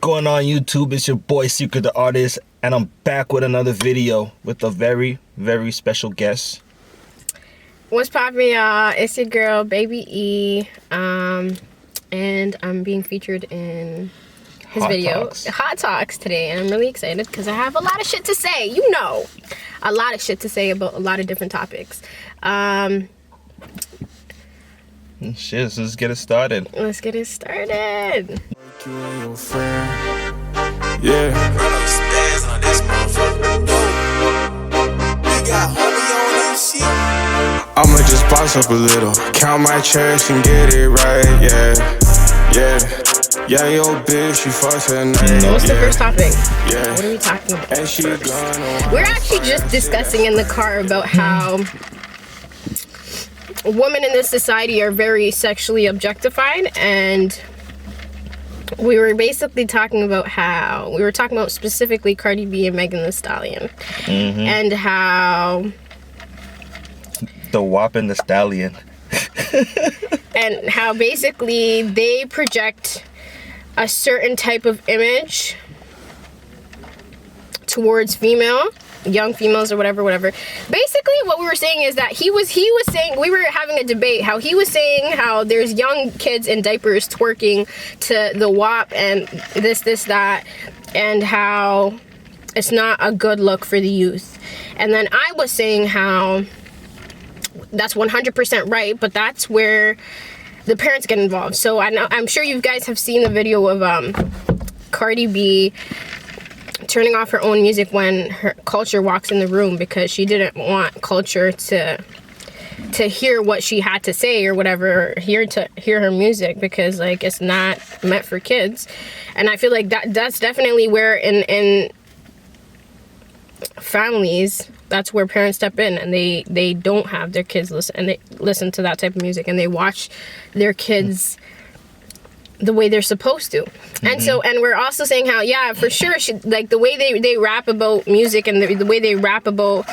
going on YouTube? It's your boy Secret the Artist, and I'm back with another video with a very, very special guest. What's poppin', y'all? It's your girl Baby E, and I'm being featured in his video Hot Talks today, and I'm really excited because I have a lot of shit to say. You know, a lot of shit to say about a lot of different topics. Shit, so let's get it started. Let's get it started. Yeah. Run up spaz on this motherfucker. We got homie on this shit. I'ma just boss up a little, count my checks and get it right. Yeah, yo, bitch, you fucked her name. What's the first topic? Yeah. What are we talking about? And she gone. We're actually just discussing in the car about how women in this society are very sexually objectified, and we were basically talking about how we were talking about specifically Cardi B and Megan Thee Stallion, and how the WAP and the Stallion, and how basically they project a certain type of image towards young females or whatever. Basically what we were saying is that he was saying, we were having a debate, how he was saying how there's young kids in diapers twerking to the WAP and this, that, and how it's not a good look for the youth. And then I was saying how that's 100% right, but that's where the parents get involved. So I'm sure you guys have seen the video of Cardi B turning off her own music when her Culture walks in the room because she didn't want Culture to hear what she had to say or whatever, to hear her music, because like it's not meant for kids. And I feel like that's definitely where in families, that's where parents step in, and they don't have their kids listen to that type of music, and they watch their kids the way they're supposed to. And so, and we're also saying how, yeah, for sure, like the way they rap about music and the way they rap about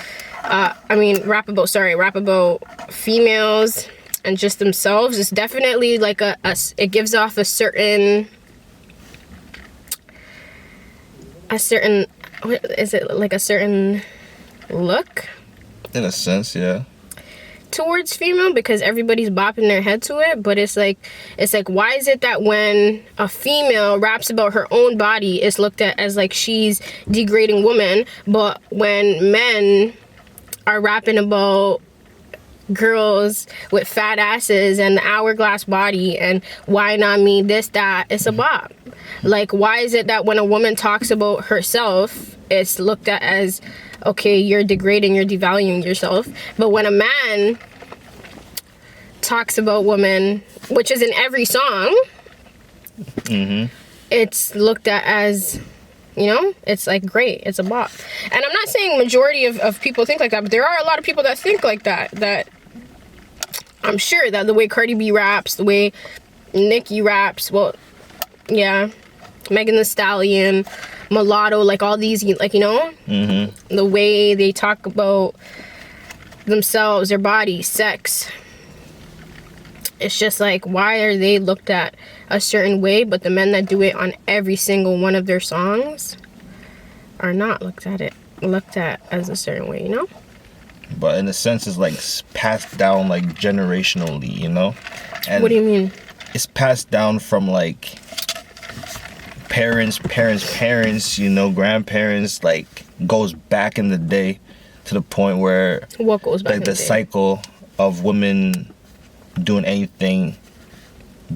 rap about females and just themselves is definitely like it gives off a certain, what is it, like a certain look? In a sense, yeah. Towards female, because everybody's bopping their head to it, but it's like why is it that when a female raps about her own body, it's looked at as like she's degrading women, but when men are rapping about girls with fat asses and the hourglass body and why not me, this, that, it's a bop? Like, why is it that when a woman talks about herself, it's looked at as, okay, you're degrading, you're devaluing yourself, but when a man talks about women, which is in every song, it's looked at as, you know, it's like great, it's a bop. And I'm not saying majority of people think like that, but there are a lot of people that think like that I'm sure that the way Cardi B raps, the way Nicki raps, well, yeah, Megan Thee Stallion, Mulatto, like all these, like, you know, the way they talk about themselves, their body, sex, it's just like, why are they looked at a certain way, but the men that do it on every single one of their songs are not looked at as a certain way, you know? But in a sense, it's like passed down like generationally, you know? And what do you mean? It's passed down from like parents, you know, grandparents, like goes back in the day to the point where what goes back like in the the day? cycle of women doing anything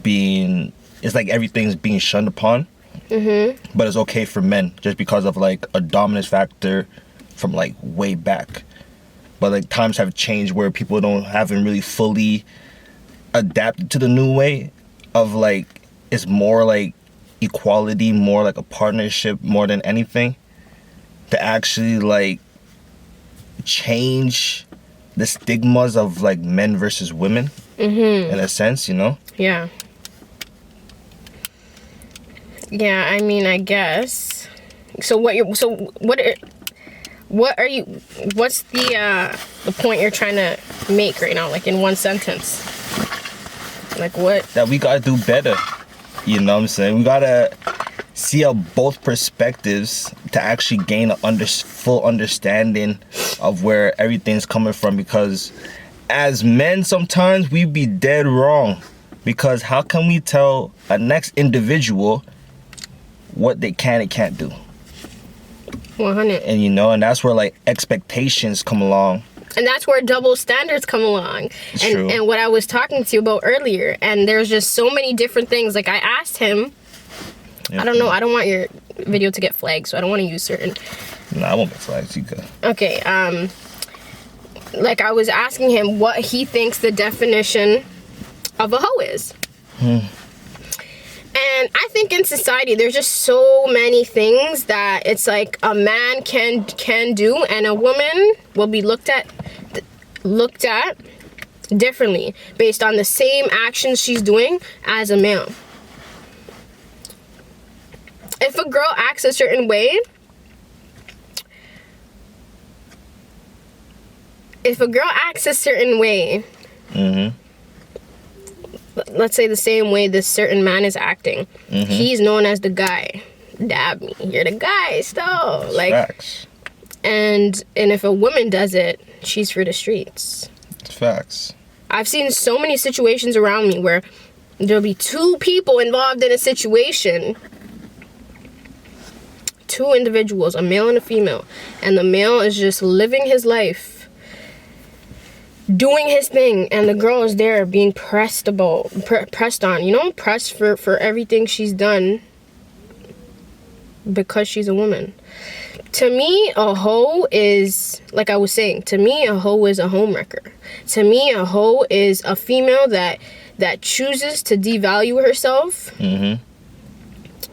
it's like everything's being shunned upon, but it's okay for men just because of like a dominance factor from like way back. But like times have changed where people haven't really fully adapted to the new way of like, it's more like equality, more like a partnership more than anything, to actually like change the stigmas of like men versus women, in a sense, you know? Yeah, I mean, I guess. What's the point you're trying to make right now, like in one sentence? Like what? That we gotta do better. You know what I'm saying? We gotta see both perspectives to actually gain a full understanding of where everything's coming from. Because as men, sometimes we be dead wrong. Because how can we tell a next individual what they can and can't do? 100. And you know, and that's where like expectations come along. And that's where double standards come along. And what I was talking to you about earlier. And there's just so many different things. Like I asked him, I don't know, I don't want your video to get flagged, so I don't want to use certain. No, I won't get flagged. You go. Okay, like I was asking him what he thinks the definition of a hoe is. And I think in society there's just so many things that it's like a man can do and a woman will be looked at differently based on the same actions she's doing as a male. If a girl acts a certain way, let's say the same way this certain man is acting, he's known as the guy. Dab me, you're the guy still. Like, facts. And if a woman does it, she's for the streets. Facts. I've seen so many situations around me where there'll be two people involved in a situation, two individuals, a male and a female, and the male is just living his life, doing his thing, and the girl is there being pressed on, you know, pressed for everything she's done because she's a woman. To me, a hoe is, like I was saying, to me, a hoe is a homewrecker. To me, a hoe is a female that chooses to devalue herself,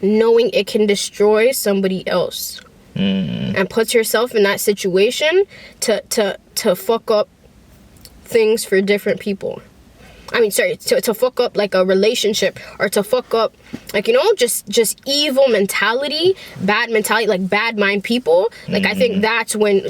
knowing it can destroy somebody else, and puts herself in that situation to fuck up things for different people. I mean, sorry, to fuck up like a relationship, or to fuck up, like, you know, just evil mentality, bad mentality, like bad mind people. Like, I think that's when,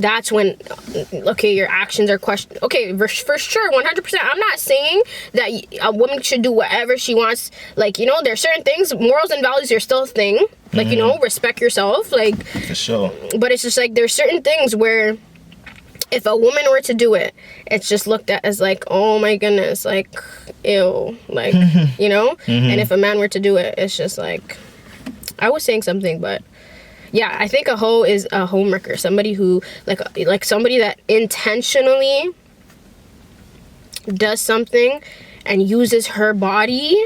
okay, your actions are questioned. Okay, for sure, 100%. I'm not saying that a woman should do whatever she wants. Like, you know, there are certain things, morals and values are still a thing. Like, you know, respect yourself. Like, for sure. But it's just like, there's certain things where if a woman were to do it, it's just looked at as like, oh my goodness, like, ew, like, you know? And if a man were to do it, it's just like, I was saying something, but yeah, I think a hoe is a homewrecker. Somebody who, like somebody that intentionally does something and uses her body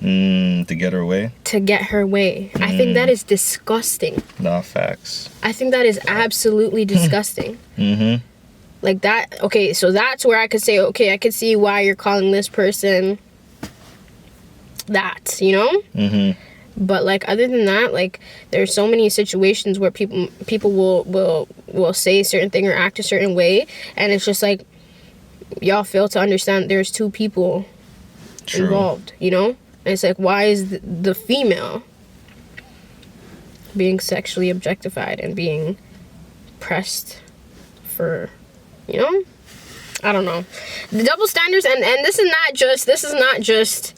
to get her way. I think that is disgusting. Nah, facts. I think that is absolutely disgusting. Like that, okay, so that's where I could say, okay, I could see why you're calling this person that, you know? But like, other than that, like, there's so many situations where people will say a certain thing or act a certain way, and it's just like, y'all fail to understand there's two people involved, you know? And it's like, why is the female being sexually objectified and being pressed for, you know? I don't know. The double standards, and this is not just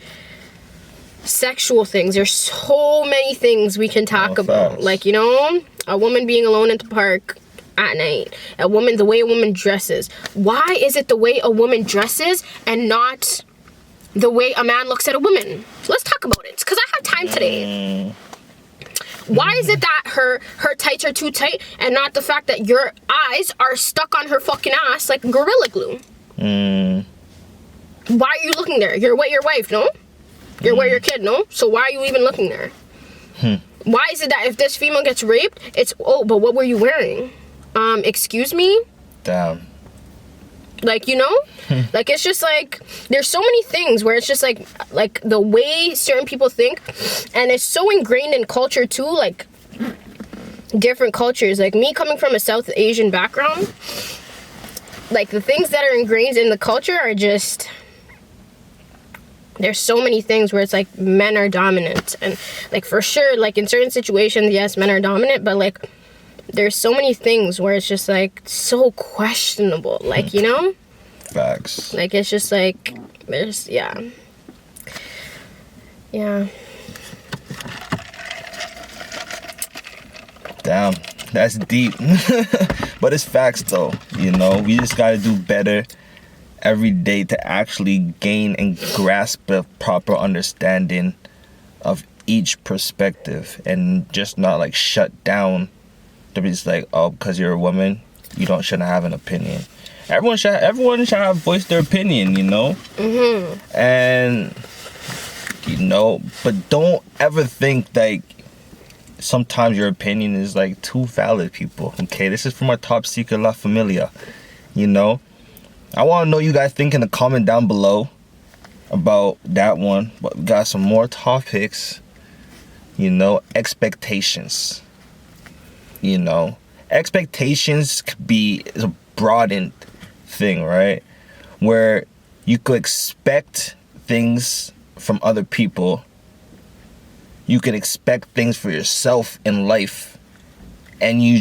sexual things. There's so many things we can talk about. Facts. Like, you know, a woman being alone at the park at night. The way a woman dresses. Why is it the way a woman dresses and not the way a man looks at a woman? Let's talk about it, because I have time today. Why is it that her tights are too tight and not the fact that your eyes are stuck on her fucking ass like Gorilla Glue? Why are you looking there? You're with your wife, no? You're with your kid, no? So why are you even looking there? Why is it that if this female gets raped, it's, oh, but what were you wearing? Excuse me? Damn. Like, you know? Like, it's just like, there's so many things where it's just like the way certain people think, and it's so ingrained in culture too, like different cultures. Like, me coming from a South Asian background, like, the things that are ingrained in the culture are just, there's so many things where it's like men are dominant, and like, for sure, like, in certain situations, yes, men are dominant, but like, there's so many things where it's just like so questionable, like, you know? Facts. Like, it's just like, there's, yeah. Damn, that's deep. But it's facts though, you know. We just gotta do better every day to actually gain and grasp a proper understanding of each perspective and just not like shut down to be just like, oh, because you're a woman, you shouldn't have an opinion. Everyone should have voiced their opinion, you know? And, you know, but don't ever think like sometimes your opinion is like too valid, people. Okay, this is from our Top Secret La Familia, you know? I want to know you guys think in the comment down below about that one. But we got some more topics, you know, expectations. You know, expectations could be a broadened thing, right? Where you could expect things from other people. You can expect things for yourself in life. And you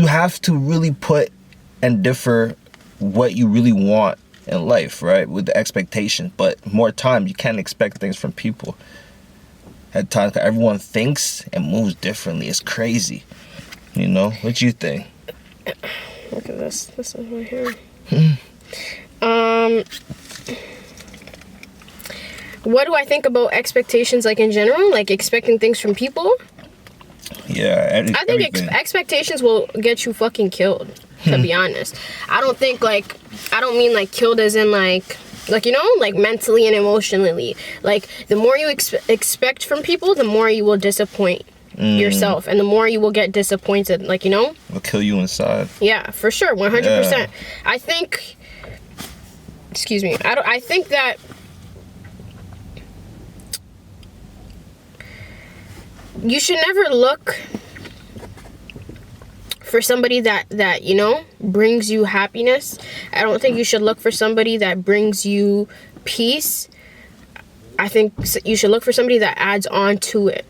have to really put and differ what you really want in life, right? With the expectations. But more time, you can't expect things from people. At times, everyone thinks and moves differently. It's crazy. You know? What you think? Look at this. This is right here. What do I think about expectations, like in general? Like expecting things from people? Yeah, I think expectations will get you fucking killed, to be honest. I don't mean like killed as in like you know, like mentally and emotionally. Like the more you expect from people, the more you will disappoint yourself, and the more you will get disappointed, like, you know? It'll kill you inside. Yeah, for sure, 100%. Yeah. I think, excuse me, I think that you should never look for somebody that you know brings you happiness. I don't think you should look for somebody that brings you peace. I think you should look for somebody that adds on to it.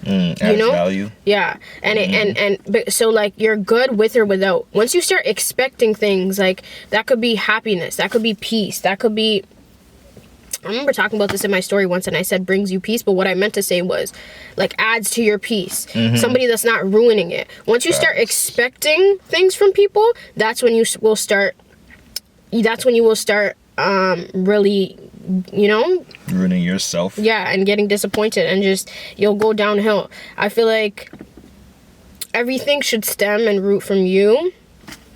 Adds value. Yeah, and so like you're good with or without. Once you start expecting things, like that could be happiness, that could be peace, that could be. I remember talking about this in my story once, and I said brings you peace, but what I meant to say was like adds to your peace. Somebody that's not ruining it. Once you start expecting things from people, that's when you will start. That's when you will start really, you know, ruining yourself. Yeah, and getting disappointed, and just you'll go downhill. I feel like everything should stem and root from you,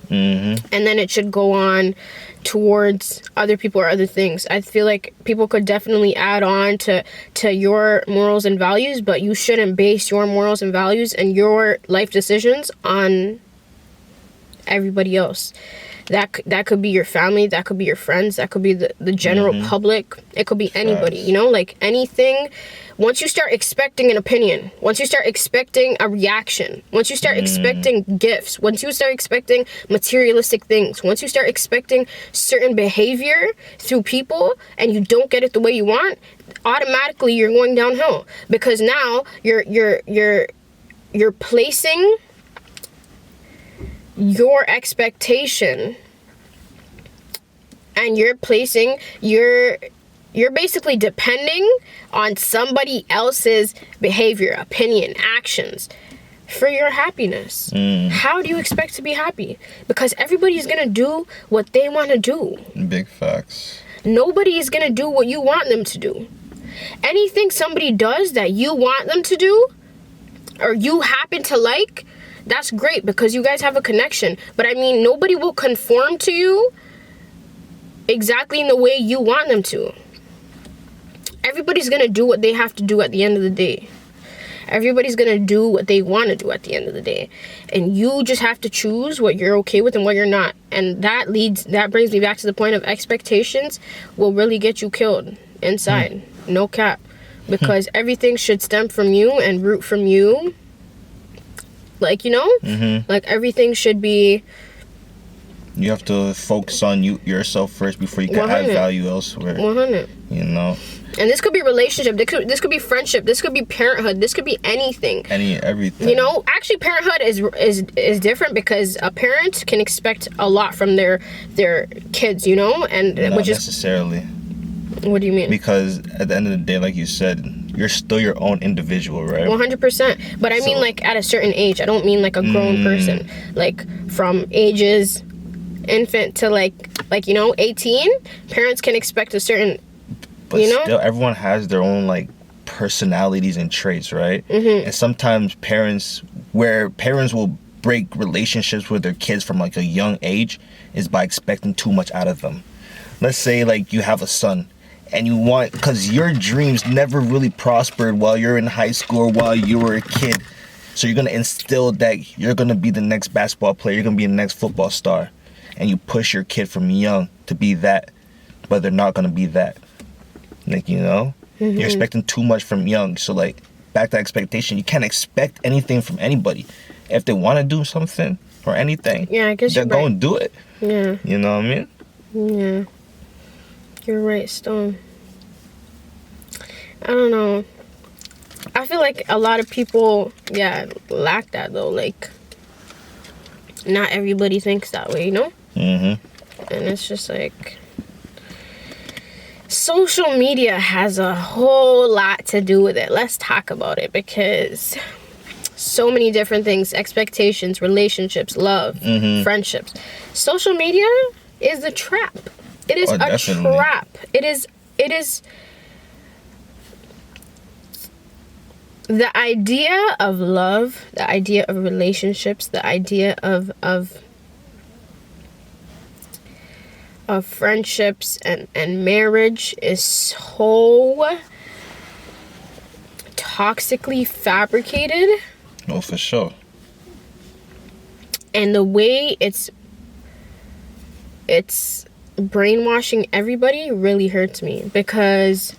and then it should go on towards other people or other things. I feel like people could definitely add on to your morals and values, but you shouldn't base your morals and values and your life decisions on everybody else. That could be your family, that could be your friends, that could be the general public. It could be anybody, you know, like anything. Once you start expecting an opinion, once you start expecting a reaction, once you start expecting gifts, once you start expecting materialistic things, once you start expecting certain behavior through people and you don't get it the way you want, automatically you're going downhill, because now you're placing your expectation, and you're basically depending on somebody else's behavior, opinion, actions for your happiness. How do you expect to be happy? Because everybody's gonna do what they want to do. Big facts. Nobody is gonna do what you want them to do. Anything somebody does that you want them to do, or you happen to like, that's great because you guys have a connection. But I mean, nobody will conform to you exactly in the way you want them to. Everybody's gonna do what they have to do at the end of the day. Everybody's gonna do what they want to do at the end of the day, and you just have to choose what you're okay with and what you're not. And that brings me back to the point of expectations will really get you killed inside. No cap. Because everything should stem from you and root from you. Like, you know, like everything should be. You have to focus on yourself first before you can 100. Add value elsewhere. 100. You know. And this could be relationship. This could be friendship. This could be parenthood. This could be anything. Everything. You know, actually, parenthood is different because a parent can expect a lot from their kids. You know, and not necessarily. What do you mean? Because at the end of the day, like you said, you're still your own individual, right? 100%. But I mean, like, at a certain age. I don't mean like a grown person. Like, from ages infant to like 18, parents can expect a certain, but still, everyone has their own like personalities and traits, right? And sometimes parents will break relationships with their kids from like a young age is by expecting too much out of them. Let's say like you have a son and you want, because your dreams never really prospered while you're in high school or while you were a kid, so you're gonna instill that you're gonna be the next basketball player, you're gonna be the next football star, and you push your kid from young to be that, but they're not gonna be that. Like, you're expecting too much from young. So like, back to expectation, you can't expect anything from anybody. If they want to do something or anything, I guess they're going to do it. Yeah. You know what I mean? Yeah. You're right, Stone. I don't know. I feel like a lot of people, lack that though. Like, not everybody thinks that way, And it's just like, social media has a whole lot to do with it. Let's talk about it, because so many different things, expectations, relationships, love, friendships. Social media is a trap. It is definitely. Trap. It is the idea of love, the idea of relationships, the idea of friendships and marriage is so toxically fabricated. Oh, for sure. And the way it's brainwashing everybody really hurts me, because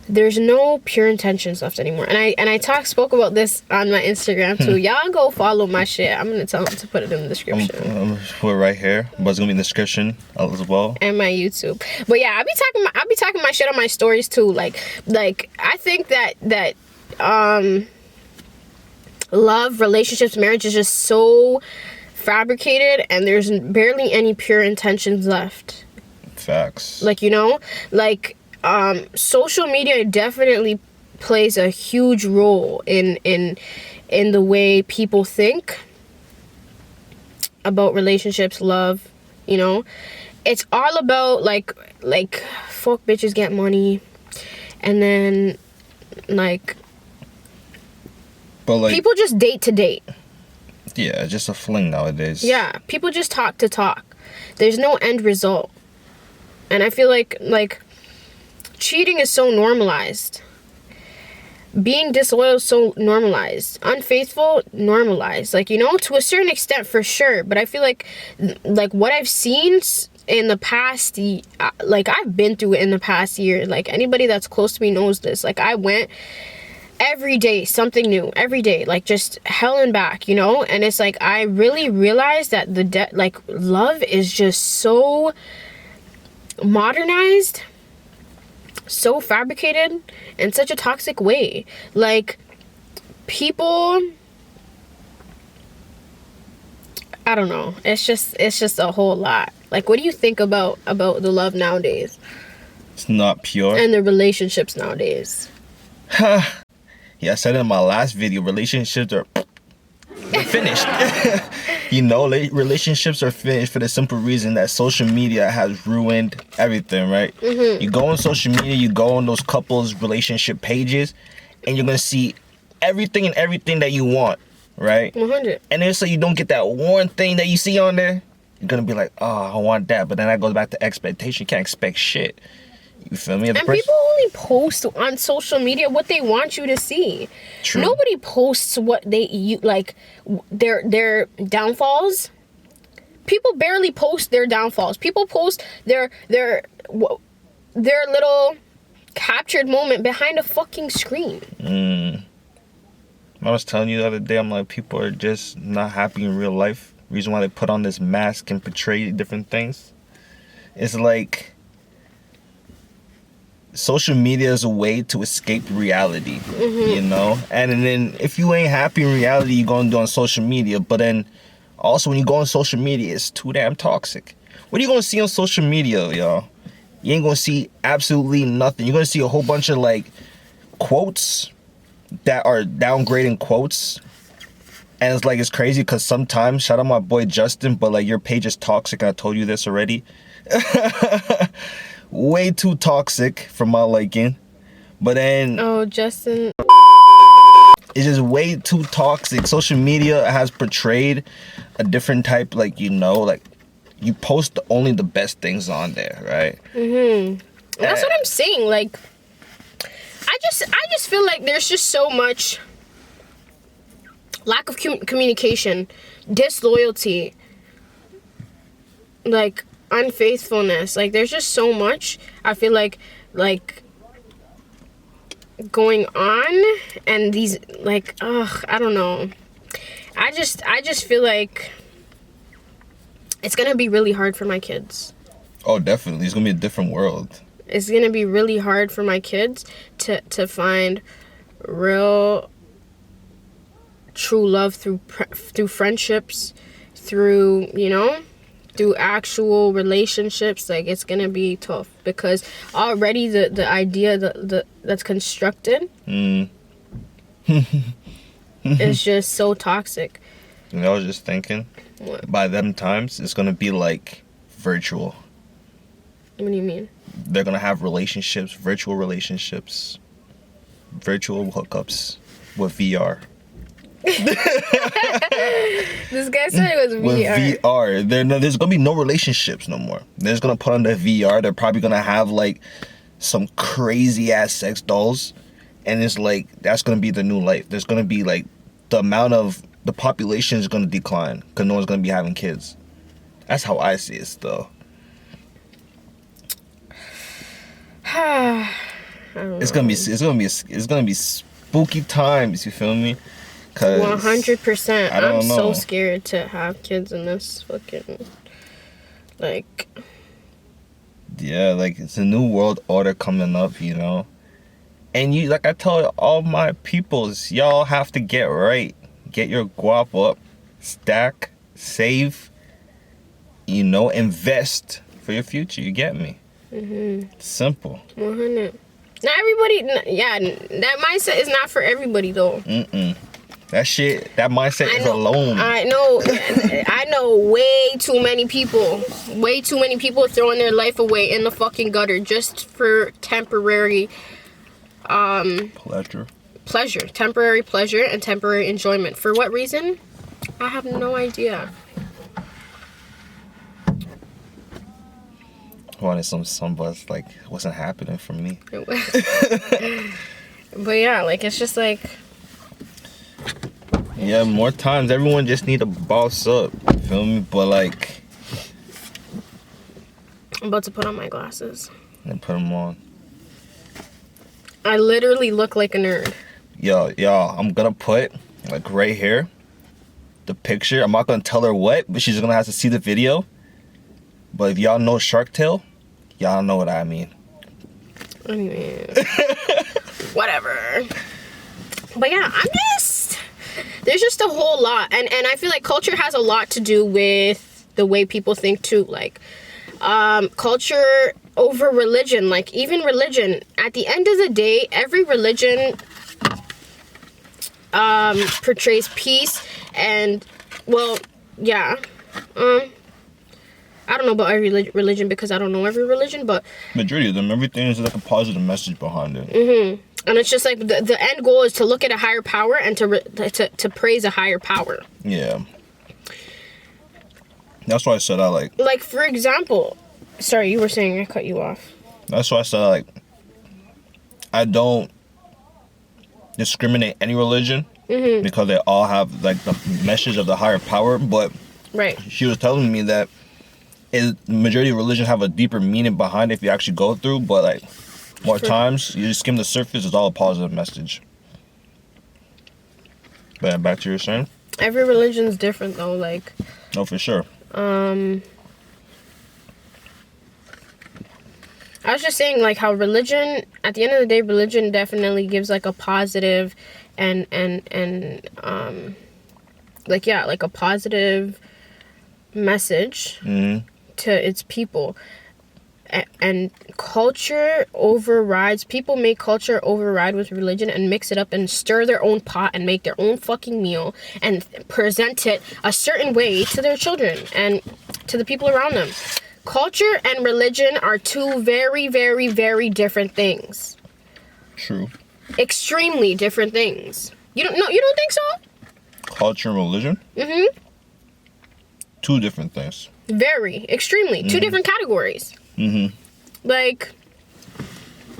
there's no pure intentions left anymore. And I spoke about this on my Instagram too. Y'all go follow my shit. I'm gonna tell them to put it in the description. I'm gonna put it right here, but it's gonna be in the description as well. And my YouTube. But yeah, I be talking my shit on my stories too. Like I think that love, relationships, marriage is just so fabricated, and there's barely any pure intentions left. Facts. Like, social media definitely plays a huge role in the way people think about relationships, love. It's all about like fuck bitches, get money, and then but like, people just date to date. Yeah, just a fling nowadays. Yeah, people just talk to talk. There's no end result. And I feel like cheating is so normalized. Being disloyal is so normalized. Unfaithful, normalized. To a certain extent, for sure. But I feel like what I've seen in the past, I've been through it in the past year. Like, anybody that's close to me knows this. Like, I went every day, something new. Every day. Like, just hell and back, And it's like, I really realized that love is just so modernized, so fabricated, in such a toxic way. Like, people, I don't know, it's just a whole lot. Like, what do you think about the love nowadays? It's not pure. And the relationships nowadays? Yeah, I said in my last video, relationships are finished. Relationships are finished for the simple reason that social media has ruined everything, right? You go on social media, you go on those couples relationship pages, and you're gonna see everything that you want, right? 100. And then so you don't get that one thing that you see on there, you're gonna be like, oh, I want that. But then that goes back to expectation. You can't expect shit. You feel me? And people only post on social media what they want you to see. True. Nobody posts what their downfalls. People barely post their downfalls. People post their little captured moment behind a fucking screen. I was telling you the other day, I'm like, people are just not happy in real life. Reason why they put on this mask and portray different things. It's like, social media is a way to escape reality, And then if you ain't happy in reality, you're going to do on social media. But then also when you go on social media, it's too damn toxic. What are you going to see on social media, y'all? You ain't going to see absolutely nothing. You're going to see a whole bunch of quotes that are downgrading quotes. And it's like, it's crazy because sometimes, shout out my boy Justin, but like your page is toxic. I told you this already. Way too toxic for my liking. But then... Oh, Justin. It's just way too toxic. Social media has portrayed a different type, like, you know, like, you post only the best things on there, right? That's what I'm saying. Like, I just feel like there's just so much lack of communication, disloyalty, like unfaithfulness. Like, there's just so much, I feel like going on, and these, like, I don't know. I just feel like it's gonna be really hard for my kids. Oh, definitely. It's gonna be a different world. It's gonna be really hard for my kids to find real, true love through friendships, through, you know, through actual relationships. Like, it's gonna be tough because already the idea that's constructed is just so toxic. You know, I was just thinking, What? by them times, it's gonna be like virtual. What do you mean? They're gonna have relationships, virtual hookups with VR. This guy said it was VR. With VR, there's gonna be no relationships no more. They're just gonna put on their VR. They're probably gonna have like some crazy ass sex dolls, and it's like that's gonna be the new life. There's gonna be like the population is gonna decline because no one's gonna be having kids. That's how I see it, though. It's gonna be spooky times. You feel me? 100%. I don't I'm know. so scared to have kids in this fucking, like. Yeah, like, it's a new world order coming up, you know. And you, like I tell all my peoples, y'all have to get right. Get your guap up, stack, save, you know, invest for your future. You get me? Simple. 100. Not everybody. Yeah, that mindset is not for everybody though. That mindset is alone. I know way too many people throwing their life away in the fucking gutter just for temporary temporary pleasure and temporary enjoyment. For what reason? I have no idea. Wanted some buzz, like, wasn't happening for me. But yeah, like, it's just like, yeah, more times everyone just need to boss up. You feel me? But like, I'm about to put on my glasses. and put them on. I literally look like a nerd. Yo, I'm gonna put, like, right here, the picture. I'm not gonna tell her what, but she's gonna have to see the video. But if y'all know Shark Tale, y'all know what I mean. Anyway, whatever. But yeah, there's just a whole lot, and I feel like culture has a lot to do with the way people think too. Like, culture over religion. Like, even religion, at the end of the day, every religion portrays peace, and, well, yeah. I don't know about every religion because I don't know every religion, but Majority of them, everything is like a positive message behind it. and it's just like the end goal is to look at a higher power and to praise a higher power. Yeah. That's why I said I like, for example, sorry, you were saying, I cut you off. That's why I said I don't discriminate any religion because they all have like the message of the higher power. But Right. she was telling me that the majority of religions have a deeper meaning behind it if you actually go through. But like more times you just skim the surface, it's all a positive message. But back to your saying. Every religion's different though. Like, No, for sure. I was just saying, like, how religion, at the end of the day, religion definitely gives like a positive and like, yeah, like a positive message to its people. and culture overrides. People make culture override with religion and mix it up and stir their own pot and make their own fucking meal and present it a certain way to their children and to the people around them. Culture and religion are two very, very, very different things. True. Extremely different things. You don't think so? Culture and religion? Mm-hmm. Two different things. Very, extremely. Two different categories. Mm-hmm. Like,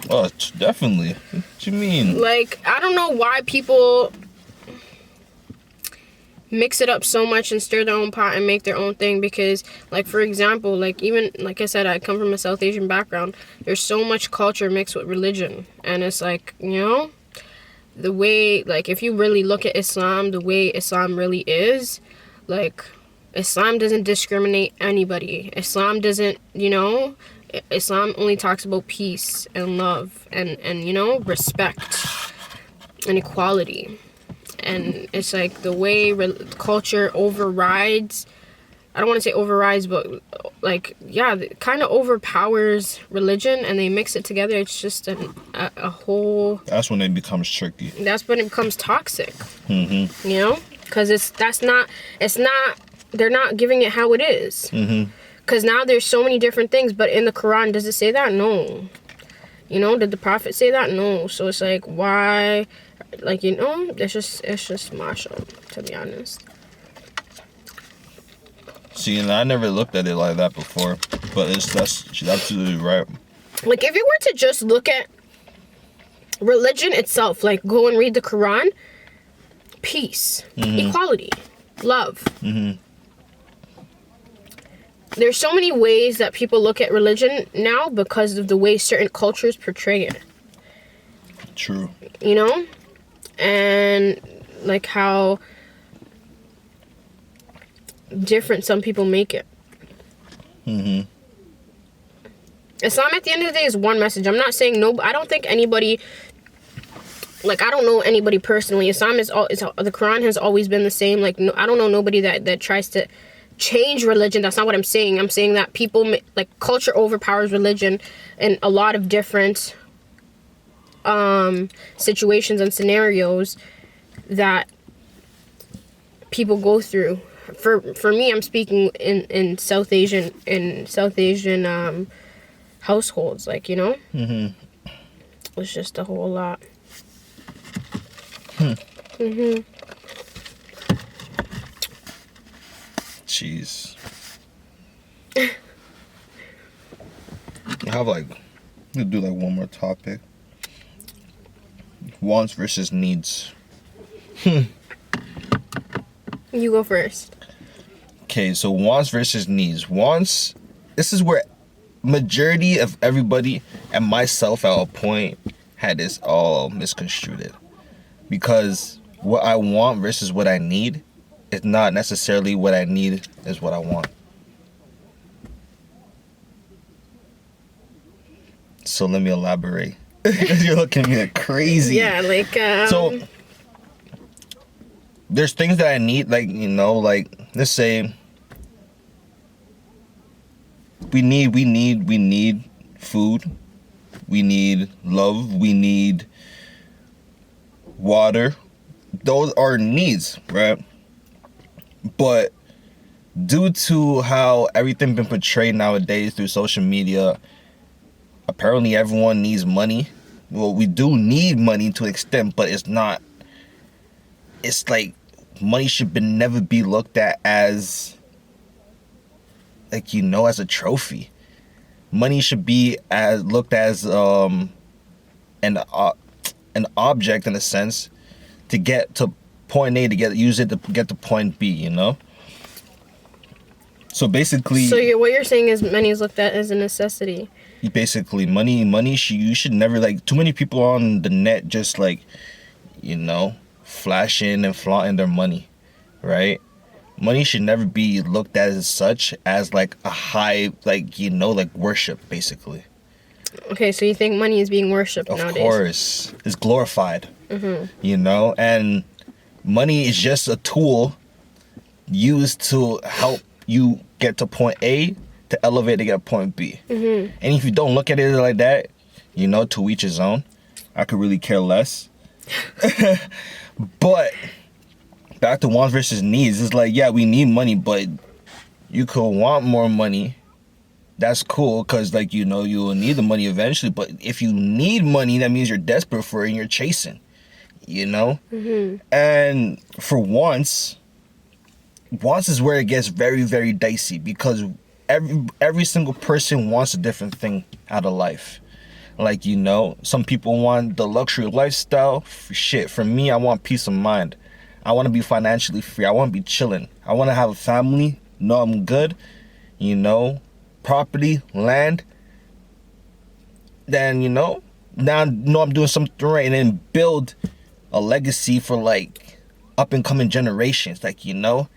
oh, definitely. What you mean? like, I don't know why people mix it up so much and stir their own pot and make their own thing, because, like, for example, like, even, like I said, I come from a South Asian background. There's so much culture mixed with religion, and it's like, you know, the way, like, if you really look at Islam, the way Islam really is, like, Islam doesn't discriminate anybody. Islam doesn't, you know, Islam only talks about peace and love and you know, respect and equality. And it's like the way culture overrides, I don't want to say overrides, but like, yeah, it kind of overpowers religion and they mix it together. It's just a whole... That's when it becomes tricky. That's when it becomes toxic. Mm-hmm. You know? Because they're not giving it how it is. Mm-hmm. Because now there's so many different things, but in the Quran, does it say that? No. You know, did the Prophet say that? No. So it's like, why? Like, you know, it's just mashup, to be honest. See, and I never looked at it like that before, but she's absolutely right. Like, if you were to just look at religion itself, like, go and read the Quran, peace, equality, love. Mm-hmm. There's so many ways that people look at religion now because of the way certain cultures portray it. True. You know? And like how different some people make it. Mm-hmm. Islam at the end of the day is one message. I'm not saying no, I don't think anybody, like, I don't know anybody personally. Islam is all, the Quran has always been the same. Like, no, I don't know nobody that tries to change religion. That's not what I'm saying. I'm saying that people, like, culture overpowers religion in a lot of different situations and scenarios that people go through. For me, I'm speaking in South Asian households, like, you know. Mm-hmm. It's just a whole lot. Jeez. I have like, we'll do like one more topic. Wants versus needs. You go first. Okay, so wants versus needs. Wants, this is where majority of everybody and myself at a point had this all misconstrued. Because what I want versus what I need is not necessarily what I need is what I want. So let me elaborate. You're looking at me like crazy. Yeah, like, So there's things that I need, like, you know, like, let's say we need food, we need love, we need water. Those are needs, right? But due to how everything been portrayed nowadays through social media, apparently everyone needs money. Well, we do need money to an extent, but it's not, it's like money should never be looked at as, like, you know, as a trophy. Money should be looked as an object, in a sense, to get to point A, use it to get to point B, you know? So basically, so what you're saying is money is looked at as a necessity. Basically, money you should never, like, too many people on the net just, like, you know, flashing and flaunting their money, right? Money should never be looked at as such, as like a high, like, you know, like worship, basically. Okay, so you think money is being worshipped nowadays? Of course. It's glorified. You know, and money is just a tool used to help you get to point A to elevate to get point B. And if you don't look at it like that, you know, to each his own. I could really care less. But back to wants versus needs, it's like, yeah, we need money, but you could want more money. That's cool, because, like, you know, you will need the money eventually. But if you need money, that means you're desperate for it and you're chasing, you know? And for wants is where it gets very, very dicey, because every single person wants a different thing out of life. Like, you know, some people want the luxury lifestyle. Shit, for me, I want peace of mind. I want to be financially free. I want to be chilling. I want to have a family, know I'm good, you know, property, land. Then, you know, now I know I'm doing something right, and then build a legacy for, like, up and coming generations. Like, you know,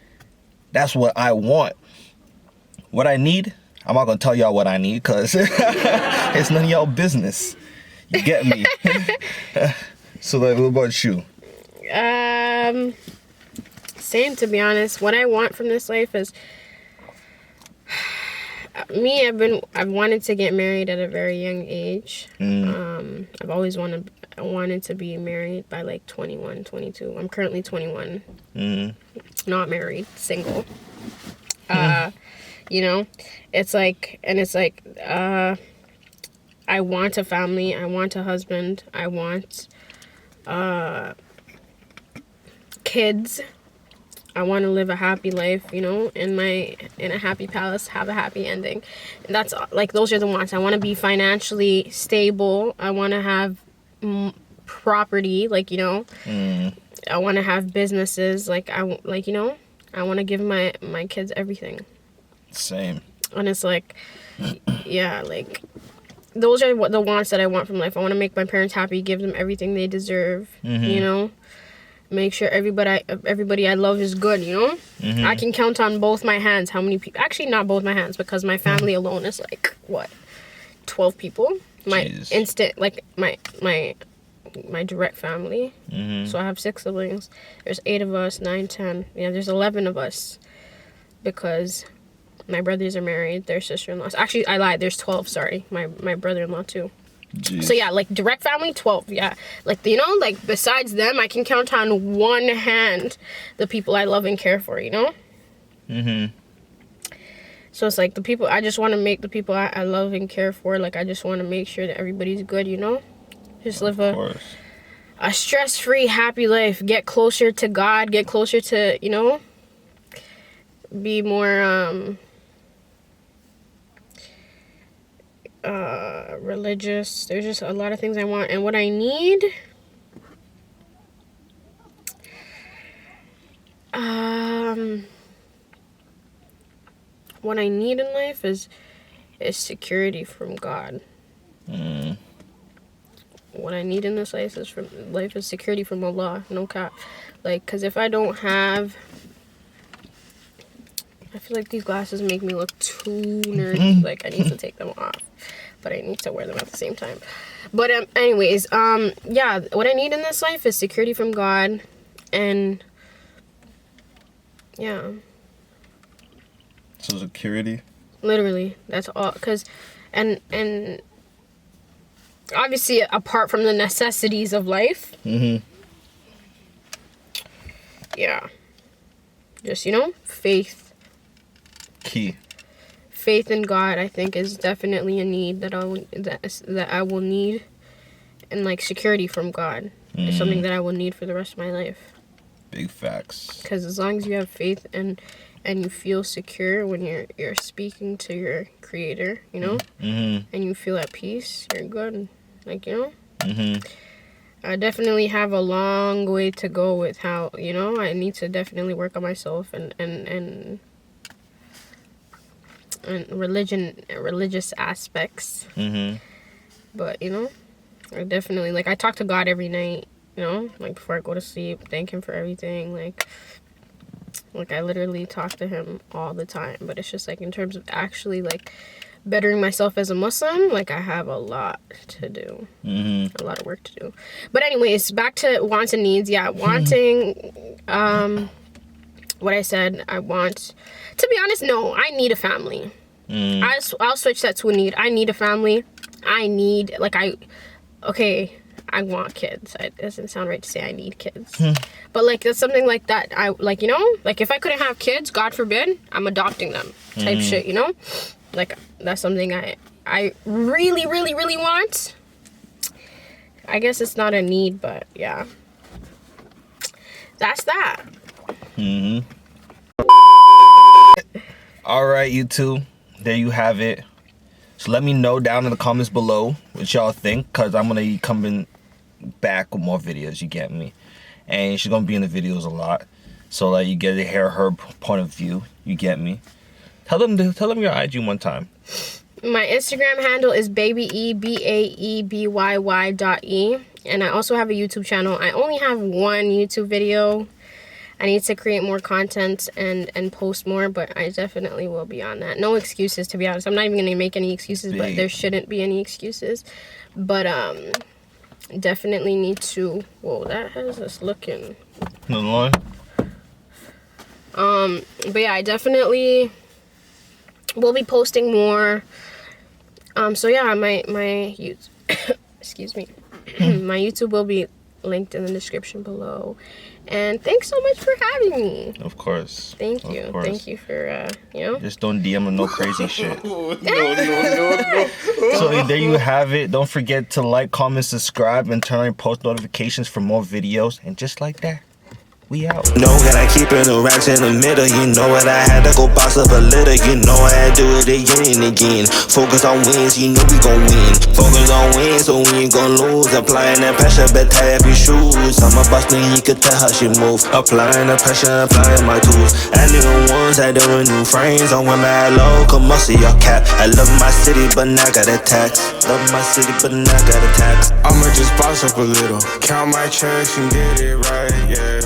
that's what I want. What I need, I'm not gonna tell y'all what I need, because it's none of y'all business. You get me? So, like, what about you? Same, to be honest. What I want from this life is me. I've wanted to get married at a very young age. I've always wanted to be married by like 21, 22. I'm currently 21. Not married, single. You know, it's like, I want a family. I want a husband. I want kids. I want to live a happy life, you know, in a happy palace, have a happy ending. And that's like, those are the wants. I want to be financially stable. I want to have property, like, you know. I want to have businesses, you know, I want to give my kids everything. Same. And it's like, yeah, like, those are the wants that I want from life. I want to make my parents happy, give them everything they deserve, you know. Make sure everybody I love is good, you know. I can count on both my hands how many people. Actually, not both my hands, because my family alone is like, what, 12 people. My Jeez. instant, like, my direct family. So I have 6 siblings. There's 8 of us, 9, 10. Yeah, there's 11 of us, because my brothers are married. Their sister-in-laws. Actually, I lied. There's 12. Sorry, my brother-in-law too. Jeez. So yeah, like, direct family, 12. Yeah, like, you know, like, besides them, I can count on one hand the people I love and care for, you know. So it's like, the people, I just want to make the people I love and care for, like, I just want to make sure that everybody's good, you know. Just live a stress-free, happy life. Get closer to God. Get closer to, you know, be more religious. There's just a lot of things I want. And what I need, what I need in life is security from God. What I need in this life is security from Allah. No cap. Like, because if I don't have, I feel like these glasses make me look too nerdy. Like, I need to take them off, but I need to wear them at the same time. But anyways, yeah, what I need in this life is security from God, and yeah. So security? Literally, that's all. Cause, and obviously, apart from the necessities of life. Yeah. Just, you know, faith. Key. Faith in God, I think, is definitely a need that I will need, and like, security from God is something that I will need for the rest of my life. Big facts. Because as long as you have faith and you feel secure when you're speaking to your Creator, you know, and you feel at peace, you're good. Like, you know, I definitely have a long way to go with how, you know, I need to definitely work on myself and religious aspects. But, you know, I definitely, like, I talk to God every night, you know, like, before I go to sleep, thank Him for everything. Like, I literally talk to Him all the time. But it's just, like, in terms of actually, like, bettering myself as a Muslim, like, I have a lot to do. A lot of work to do. But anyways, back to wants and needs. Yeah, wanting, what I said, I want, to be honest, no, I need a family. I'll switch that to a need. I need a family. I want kids. It doesn't sound right to say I need kids. But like that's something like that. I like, you know, like if I couldn't have kids, God forbid, I'm adopting them type shit, you know? Like that's something I really, really, really want. I guess it's not a need, but yeah. That's that. All right, you two. There you have it. So let me know down in the comments below what y'all think, because I'm going to be coming back with more videos, you get me? And she's going to be in the videos a lot. So like you get to hear her point of view, you get me? Tell them your IG one time. My Instagram handle is babyy, BAEBYY.E. And I also have a YouTube channel. I only have one YouTube video. I need to create more content and post more, but I definitely will be on that. No excuses, to be honest. I'm not even going to make any excuses, but there shouldn't be any excuses. But definitely need to... Whoa, that has us looking... No line? But yeah, I definitely will be posting more. So yeah, my YouTube... excuse me. My YouTube will be linked in the description below. And thanks so much for having me. Of course. Thank you. Thank you for, you know. Just don't DM them no crazy shit. No. So there you have it. Don't forget to like, comment, subscribe, and turn on post notifications for more videos. And just like that, we out. No, gotta keep it the racks in the middle. You know what, I had to go box up a little. You know I had to do it again and again. Focus on wins, you know we gon' win. Focus on wins, so we ain't gon' lose. Applying that pressure, better have your shoes. I'm a boss, then you could tell how she move. Applying the pressure, applying my tools. I knew the ones that doing new frames. I'm with my low, come most of your cap. I love my city, but now got a tax. Love my city, but now got a tax. I'ma just boss up a little. Count my checks and get it right, yeah.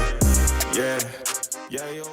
Yeah, yo.